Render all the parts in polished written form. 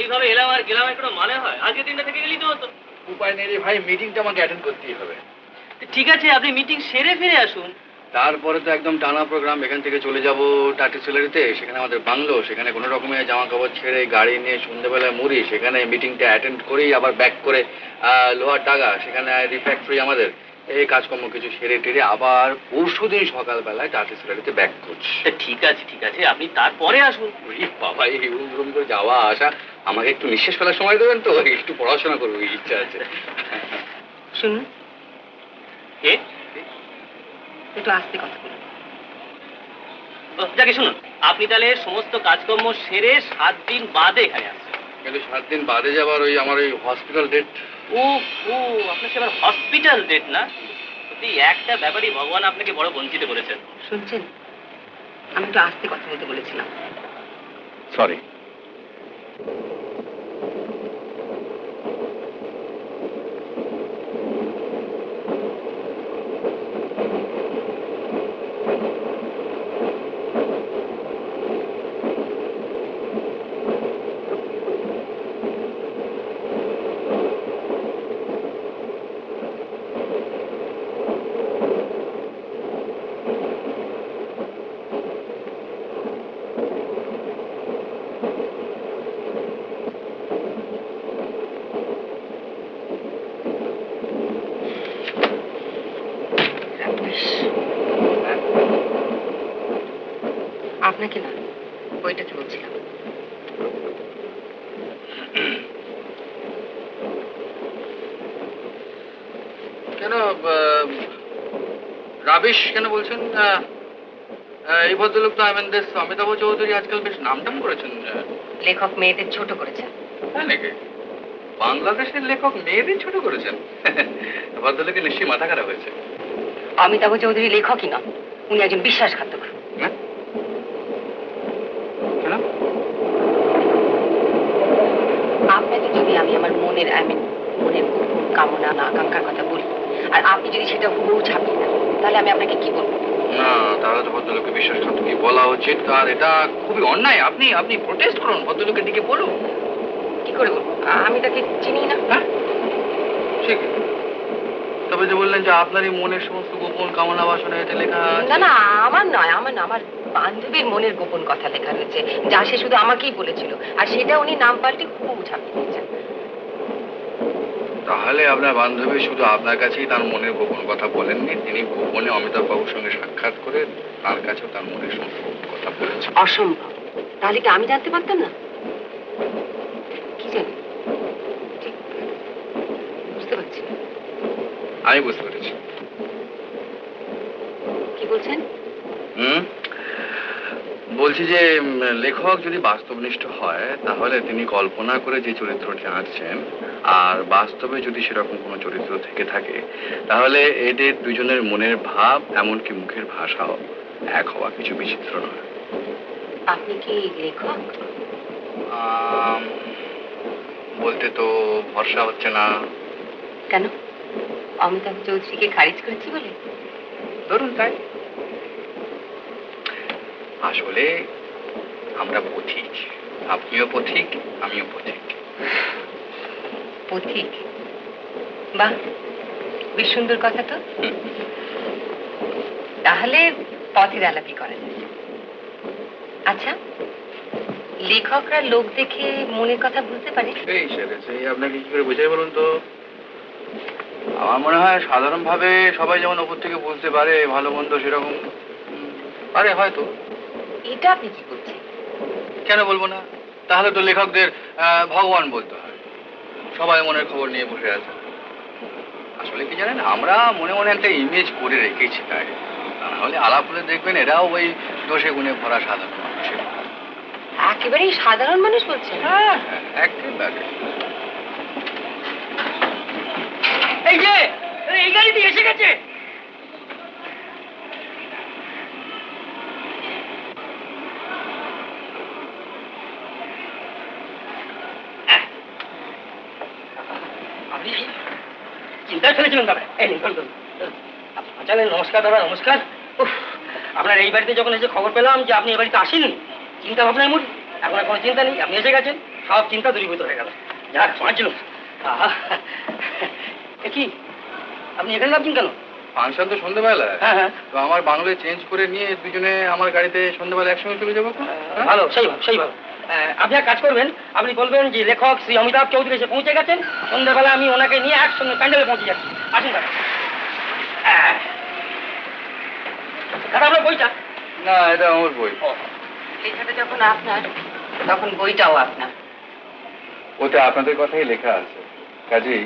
এইভাবে এলাম আর গেলাম কোনো মানে হয়? আজকে দিনটা থেকে গেলেই তো হতো। উপায় নেই রে ভাই, মিটিংটা আমাকে অ্যাটেন্ড করতেই হবে। ঠিক আছে, আপনি মিটিং সেরে ফিরে আসুন। তারপরে তো একদম টানা প্রোগ্রাম। এখান থেকে চলে যাব টাটি সেলারিতে, সেখানে আমাদের বাংলো, সেখানে কোনো রকমের জামা কাপড় ছেড়ে গাড়ি নিয়ে সন্ধ্যেবেলায় মুড়ি, সেখানে মিটিংটা অ্যাটেন্ড করেই আবার ব্যাক করে লোহার ডাগা, সেখানে রিফ্যাক্টরি আমাদের এই কাজকর্ম কিছু সেরে টেরে আবার পরশুদিন সকালবেলায় টাটি সেলারিতে ব্যাক করছি। ঠিক আছে ঠিক আছে, আপনি তারপরে আসুন। বাবা, এই রুম করে যাওয়া আসা, আমাকে একটু নিঃশ্বাস ফেলার সময় দেবেন তো? একটু পড়াশোনা করবো, ইচ্ছা আছে। শুনুন, কে? একটু আস্তে কথা বলুন। যাকে শুনুন, আপনি তাহলে সমস্ত কাজকর্ম সেরে 7 দিন বাদে এখানে আসছেন। কিন্তু 7 দিন বাদে যাবার আমার ওই হসপিটাল ডেট। ও ও, আপনার সেবার হসপিটাল ডেট না? সত্যি একটা ব্যাপারই ভগবান আপনাকে বড় বঞ্চিত করেছেন। শুনছেন, আমি একটু আস্তে কথা বলতে বলেছিলাম। সরি। আপনাকে না, বইটাকে বলছিলাম। কেন রাবিশ কেন বলছেন? এই ভদ্রলোক তো দেশ অমিতাভ চৌধুরী আজকাল বেশ নামটাম করেছেন। লেখক মেয়েদের ছোট করেছেন। হ্যাঁ নাকি? বাংলাদেশের লেখক মেয়েদের ছোট করেছেন? ভদ্রলোকের নিশ্চয়ই মাথা খারাপ হয়েছে। অমিতাভ চৌধুরী লেখকই নন, উনি একজন বিশ্বাসঘাতক। না কেন? আপনাকে যদি আমি আমার মনের গোপন কামনা না আকাঙ্ক্ষার কথা বলি, আর আপনি যদি সেটা হুবহু ছাপিয়ে দেন, তাহলে আমি আপনাকে কি বলবো? না, তাহলে তো ভদ্রলোককে বিশ্বাসঘাতকই বলা উচিত। আর এটা খুবই অন্যায়। আপনি প্রোটেস্ট করুন, ভদ্রলোকের দিকে বলুন। কি করে বলবো? আমি তাকে চিনি না। হ্যাঁ ঠিক। তবে যে বললেন যে আপনারই মনের সমস্ত গোপন কামনা বাসনা এতে লেখা আছে। না না, আমার নয়, আমার বান্ধবীর মনের গোপন কথা লেখা রয়েছে, যা সে শুধু আমাকেই বলেছিল, আর সেটা উনি নাম পাল্টে হুবহু ছাপিয়ে দিয়েছেন। তাহলে আপনার বান্ধবী শুধু আপনার কাছেই তার মনের গোপন কথা বলেননি, তিনি গোপনে অমিতাভ বাবুর সঙ্গে সাক্ষাৎ করে তার কাছেও তার মনের সমস্ত কথা বলেছেন। অসম্ভব। তাহলে কি আমি জানতে পারতাম না? কি জানি, ঠিক বুঝতে পারছি না। আমি বুঝতে পেরেছি। কি বলছেন? বলছি যে লেখক যদি বাস্তবনিষ্ঠ হয়, তাহলে তিনি কল্পনা করে যে চরিত্রটি আঁকছেন, আর বাস্তবে যদি সেরকম কোনো চরিত্র থেকে থাকে, তাহলে এদের দুজনের মনের ভাব, এমনকি মুখের ভাষাও এক হওয়া কিছু বিচিত্র নয়। আপনি কি লেখক? বলতে তো ভরসা হচ্ছে না। কেন? অমিতাভ চৌধুরীকে খারিজ করেছি বলে? ধরুন তাই। আসলে আমরা পথিক। আপনিও পথিক, আমিও পথিক। পথিক? বাহ, বেশ সুন্দর কথা তো। তাহলে পথের আলাপি করা যায়। আচ্ছা, লেখকরা লোক দেখে মনের কথা বুঝতে পারে? সেই আপনাকে কি করে বুঝাই বলুন তো? আমার মনে হয় সাধারণভাবে সবাই যেমন ওপর থেকে বুঝতে পারে ভালো মন্দ, সেরকম পারে হয়তো। এটা আপনি কি বলছেন? কেন বলবো না? তাহলে তো লেখকদের ভগবান বলতে হয়। সবাই মনের খবর নিয়ে বসে আছে। আসলে কি জানেন, আমরা মনে মনে একটা ইমেজ করে রেখেছি, তাই না হলে আলাপ হলে দেখবেন এরাও ওই দোষে গুণে ভরা সাধারণ মানুষের। একেবারেই সাধারণ মানুষ বলছেন? হ্যাঁ, একেবারে। এই যে এই গাড়িটি এসে গেছে। আপনি চিন্তায় ফেলেছিলেন দাদা। এই নিন, জানেন, নমস্কার দাদা, নমস্কার। আপনার এই বাড়িতে যখন এসে খবর পেলাম যে আপনি এই বাড়িতে আসেননি, চিন্তা ভাবনায় মরি। এখন আর কোনো চিন্তা নেই, আপনি এসে গেছেন। সব চিন্তা দূরীভূত হয়ে গেল। যাক বাঁচলো। আহা, এ কি আপনি এখানে নামছেন কেন? ফাংশন তো সন্ধ্যেবেলা। হ্যাঁ হ্যাঁ, তো আমার বাংলোয় চেঞ্জ করে নিয়ে দুজনে আমার গাড়িতে সন্ধ্যেবেলা একসঙ্গে চলে যাবো তো? হ্যাঁ? ভালো, সেই ভালো, সেই ভালো। আপনি এক কাজ করবেন, আপনি বলবেন যে লেখক শ্রী অমিতাভ চৌধুরী এসে পৌঁছে গেছেন, সন্ধ্যাবেলা আমি ওনাকে নিয়ে একসঙ্গে প্যান্ডেলে পৌঁছে যাচ্ছি। আসুন দাদা। দাদা আপনার বইটা? না, এটা আমার বই। লেখাটা যখন আপনার, তখন বইটাও আপনার। ওতে আপনাদের কথাই লেখা আছে, কাজেই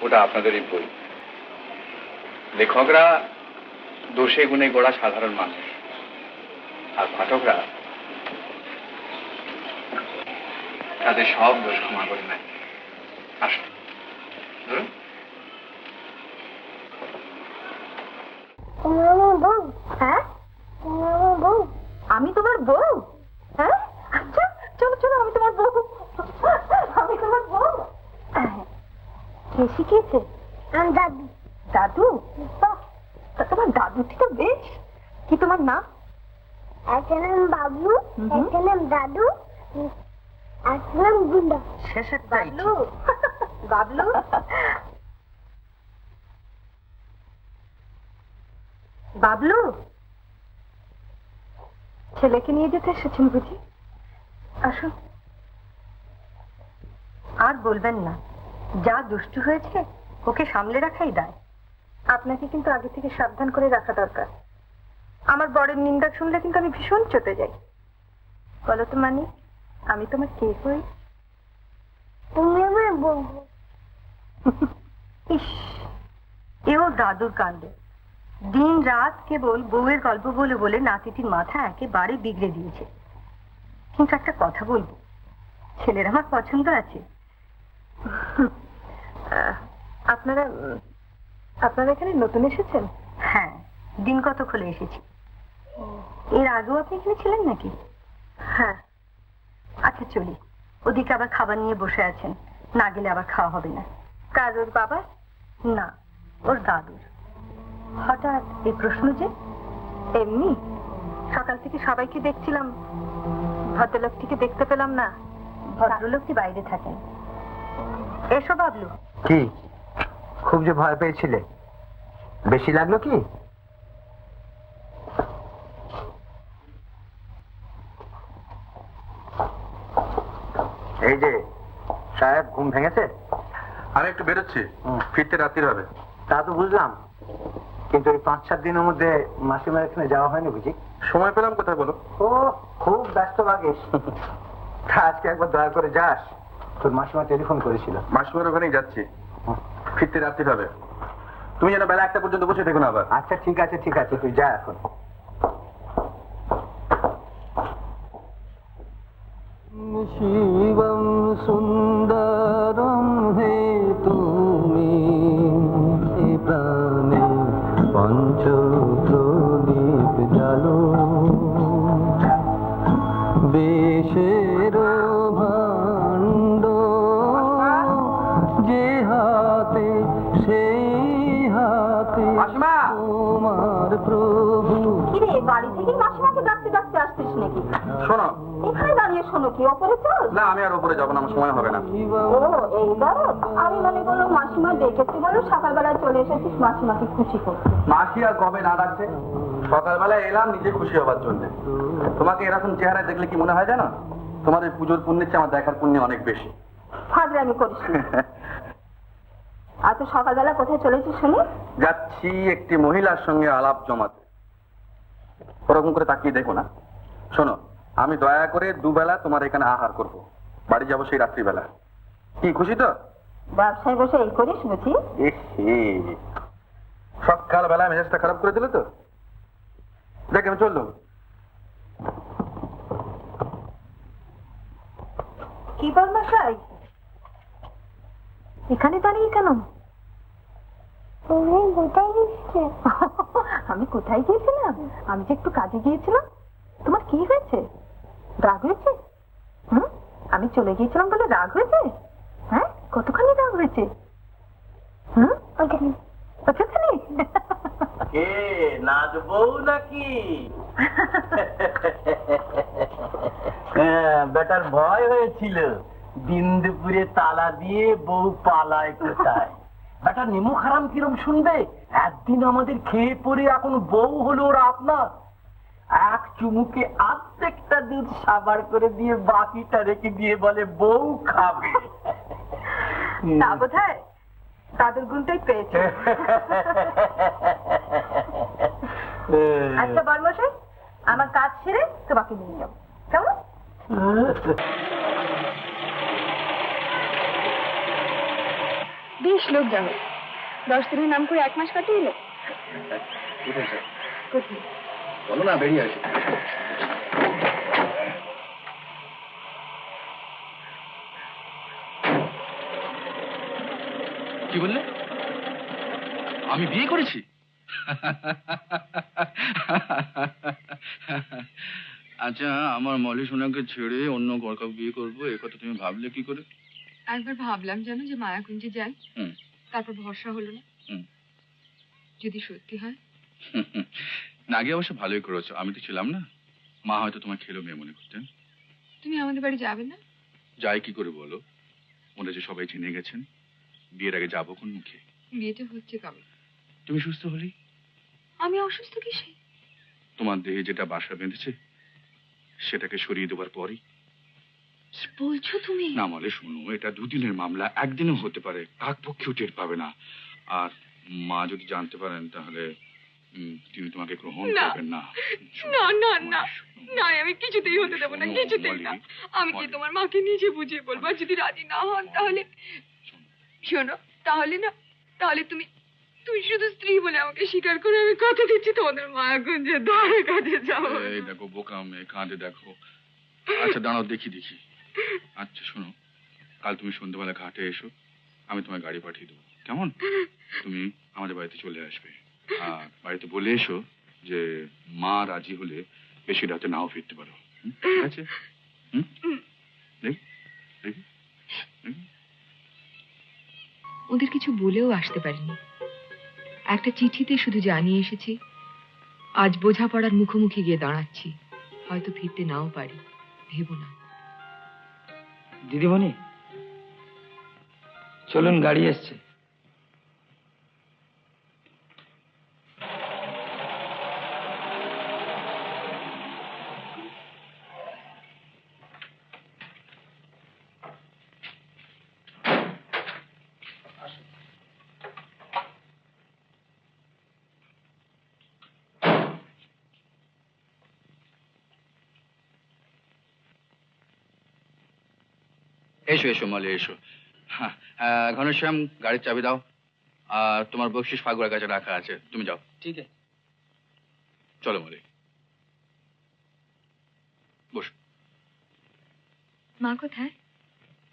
ওটা আপনাদেরই বই। লেখকরা দোষে গুণে গড়া সাধারণ মানুষ, আর পাঠকরা তাদের সব দোষ ক্ষমা করে নেয়। আসুন ধরুন। হ্যাঁ, আমি তোমার বউ? হ্যাঁ, আচ্ছা চলো চলো, আমি তোমার বউ, আমি তোমার বউ। কে শিখিয়েছে? দাদু। দাদু? বাহ, তা তোমার দাদু ঠিক বেশ। কি তোমার নাম? একটা নাম বাবলু, একটা নাম দাদু, একটা নাম গুন্ডা। শেষের বাবলু। বাবলু, বাবলু, ছেলেকে নিয়ে যেতে এসেছেন বুঝি? আসুন। আর বলবেন না, যা দুষ্টু হয়েছে ওকে সামলে রাখাই দায়। আপনাকে কিন্তু আগে থেকে সাবধান করে রাখা দরকার। আমার বরের নিন্দা শুনলে কিন্তু আমি ভীষণ চটে যাই। বলো তো মানি, আমি তোমার কে হই? তুমি আমার বউ। ইস, এও দাদুর কাণ্ড। দিন রাত কেবল বউয়ের গল্প বলে বলে নাতিটির মাথা একেবারে বিগড়ে দিয়েছে। কিন্তু একটা কথা বলবো, ছেলের আমার পছন্দ আছে। আপনারা আপনারা এখানে নতুন এসেছেন? হ্যাঁ, দিন কত হলে এসেছি। এর আগেও আপনি এখানে ছিলেন নাকি? হ্যাঁ। আচ্ছা চলি, ওদিকে আবার খাবার নিয়ে বসে আছেন, না গেলে আবার খাওয়া হবে না। কার, ওর বাবা? না, ওর দাদুর। হঠাৎ এই প্রশ্ন যে? এমনি সকাল থেকে সবাইকে দেখছিলাম, ভদ্রলোকটিকে দেখতে পেলাম না। ভদ্রলোকটি বাইরে থাকেন। এসো বাবলু। কি খুব যে ভয় পেয়েছিলে, বেশি লাগলো কি? এই যে সাহেব, ঘুম ভেঙেছে? আমি একটু বেরোচ্ছি, ফিরতে রাত্রি হবে। তা তো বুঝলাম, কিন্তু এই 5-7 দিনের মধ্যে মাসিমার এখানে যাওয়া হয়নি বুঝি? সময় পেলাম কোথায় বলো? ও খুব ব্যস্ত লাগিস। তা আজকে একবার দয়া করে যাস, তোর মাসিমা টেলিফোন করেছিল। মাসিমার ওখানেই যাচ্ছি, ফিরতে রাত্রি হবে। তুমি যেন বেলা 1টা পর্যন্ত বসে দেখো না আবার। আচ্ছা ঠিক আছে ঠিক আছে, তুই যা এখন। শিবম সুন্দরম হে তুমি প্রাণে পঞ্চ প্রদীপ জালো, বেশের ভাণ্ড যে হাতে সেই হাতে তোমার প্রভু। কিরে, বাড়ি থেকে মাসিমাকে ডাকতে ডাকতে আসছিস নাকি? শোনো, এখানে দাঁড়িয়ে শোনো, কি ওপরে চল। না আমি আর উপরে যাবো না, আমার সময় হবে না। ও এই দরদ, আমি মনে করলাম মাসিমা ডেকেছি বলে সকালবেলায় চলে এসেছিস মাসিমাকে খুশি করতে। মাসি আর কবে না ডাকছে, সকালবেলা এলাম নিজে খুশি হবার জন্য। তোমাকে এরকম চেহারায় দেখলে কি মনে হয় জানো, তোমাদের পুজোর পুণ্যের চেয়ে আমার দেখার পুণ্য অনেক বেশি। ফাজলামি করিস না। আর তো সকালবেলা কোথায় চলেছিস শুনি? যাচ্ছি একটি মহিলার সঙ্গে আলাপ জমাতে। ওরকম করে তাকিয়ে দেখো না। শোনো, আমি দয়া করে দুবেলা তোমার এখানে আহার করব, বাড়ি যাবো সেই রাত্রিবেলা। কি খুশি তো? ব্যবসায় বসে এই করিস বুঝি? সকালবেলা মেজাজটা খারাপ করে দিলে তো। দেখ আমি চললো। কি বল মশাই, এখানে দাঁড়িয়ে কেন? তুমি কোথায় গেছিলে? আমি কোথায় গিয়েছিলাম? আমি যে একটু কাজে গিয়েছিলাম। তোমার কি হয়েছে? রাগ হয়েছে? আমি চলে গিয়েছিলাম বলে রাগ হয়েছে? হ্যাঁ, কতখানি রাগ হয়েছে? ওখানে কে নাচবো নাকি? বেটার ভয় হয়েছিল দিন দুপুরে তালা দিয়ে বউ পালায় কোথায়। একটা নেমু খারাম কিরম শুনবে, একদিন আমাদের খেয়ে পরে এখন বউ হলো ওরা আপনার। এক চুমুকে অর্ধেকটা দুধ সাবার করে দিয়ে বাকিটা রেখে দিয়ে বলে বউ খাবে। তা বোধহয় দাদুর গুণটাই পেয়েছে। আচ্ছা বর্মশাই, আমার কাজ ছেড়ে তোমাকে নিয়ে যাবো, কেমন? বেশ লোক যাবে, 10 দিনের নাম করে 1 মাস কাটিয়ে এলো। কোথায়? বলো না, বেরিয়ে আসি। কি বললে? আমি বিয়ে করেছি? আচ্ছা, আমার মলি সোনাকে ছেড়ে অন্য কাউকে বিয়ে করবো, এ কথা তুমি ভাবলে কি করে? একবার ভাবলাম জানো যে মায়াকুঞ্জে যাই, হুম। তারপর ভরসা হলো না। হুম। যদি সত্যি হয়? আগে অবশ্য ভালোই করেছো, আমি তো ছিলাম না। মা হয়তো তোমার খেলো মেয়ে মনে করতেন। তুমি আমাদের বাড়ি যাবে না? যাই কি করে বলো? ওরা যে সবাই জেনে গেছেন, বিয়ের আগে যাবো কোন মুখে? বিয়েটা হচ্ছে কবে? তুমি সুস্থ হলেই। আমি অসুস্থ কিসে? তোমার দেহে যেটা বাসা বেঁধেছে সেটাকে সরিয়ে দেওয়ার পরই। কি বলছো তুমি? না মলে শোনো, এটা 2 দিনের মামলা, একদিনও হতে পারে, কাক পক্ষেও টের পাবে না। আর মা যদি জানতে পারেন তাহলে তিনি তোমাকে গ্রহণ করবেন না। না না না না, আমি কিছুতেই হতে দেবো না, কিছুতেই না। আমি কি তোমার মাকে নিজে বুঝিয়ে বলবো? আর যদি রাজি না হন তাহলে শোনো, তাহলে তুমি শুধু স্ত্রী বলে আমাকে স্বীকার করে আমি কথা দিচ্ছি তোমাদের মায়াকুঞ্জের ধারে কাছে যাবো। এই দেখো বোকা মেয়ে, কাঁদে দেখো। আচ্ছা দাঁড়াও, দেখি। আচ্ছা শোনো, কাল তুমি সন্ধ্যাবেলা ঘাটে এসো, আমি তোমার গাড়ি পাঠিয়ে দেবো, কেমন? তুমি আমাদের বাড়িতে চলে আসবে, আর বাড়িতে বলে এসো যে মা রাজি হলে বেশি রাতে নাও ফিরতে পারো। ঠিক আছে? দেখি। ওদের কিছু বলেও আসতে পারিনি, একটা চিঠিতে শুধু জানিয়ে এসেছি আজ বোঝাপড়ার মুখোমুখি গিয়ে দাঁড়াচ্ছি, হয়তো ফিরতে নাও পারি, ভেবো না। দিদিমণি চলুন, গাড়ি এসছে। এসো মলে এসো। হ্যাঁ, ঘনশ্যাম গাড়ির চাবি দাও, আর তোমার বকশিস ফাগুয়ার কাছে রাখা আছে, তুমি যাও। ঠিক আছে। চলো মলে, বসো। মা কোথায়?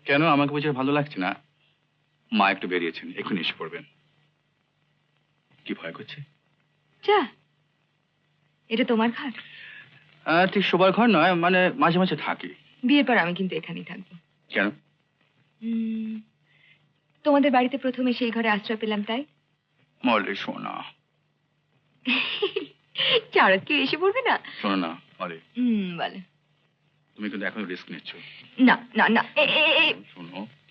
কেন, আমাকে বুঝে ভালো লাগছে না? মা একটু বেরিয়েছেন, এক্ষুনি এসে পড়বেন। কি ভয় করছে? যা, এটা তোমার ঘর? ঠিক শোবার ঘর নয়, মানে মাঝে মাঝে থাকি। বিয়ের পর আমি কিন্তু এখানেই থাকবো। কেন? তোমাদের বাড়িতে প্রথমে সেই ঘরে আশ্রয় পেলাম তাই। মলে শোনা। চারত কি এসে পড়বে না? শোনো না মলে, বলে তুমি কিন্তু এখন রিস্ক নিচ্ছ। না না না,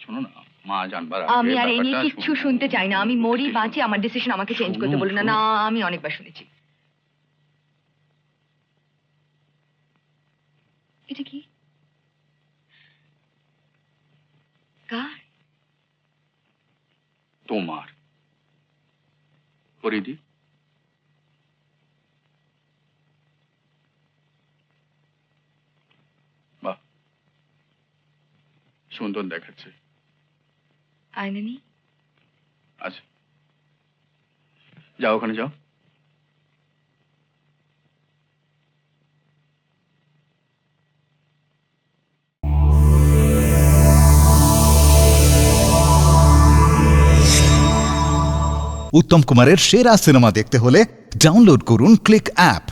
শোনো না, মা জানবার আমি আর এই নিয়ে কিচ্ছু শুনতে চাই না। আমি মরি বাঁচি, আমার ডিসিশন আমাকে চেঞ্জ করতে বলো না। না, আমি অনেকবার শুনেছি। এটা কি? কার? তোমার। পরিদি। বাহ, সুন্দর দেখাচ্ছে। আয়না নেই? আচ্ছা, যাও, ওখানে যাও। উত্তম কুমারের সেরা সিনেমা দেখতে হলে ডাউনলোড করুন ক্লিক অ্যাপ।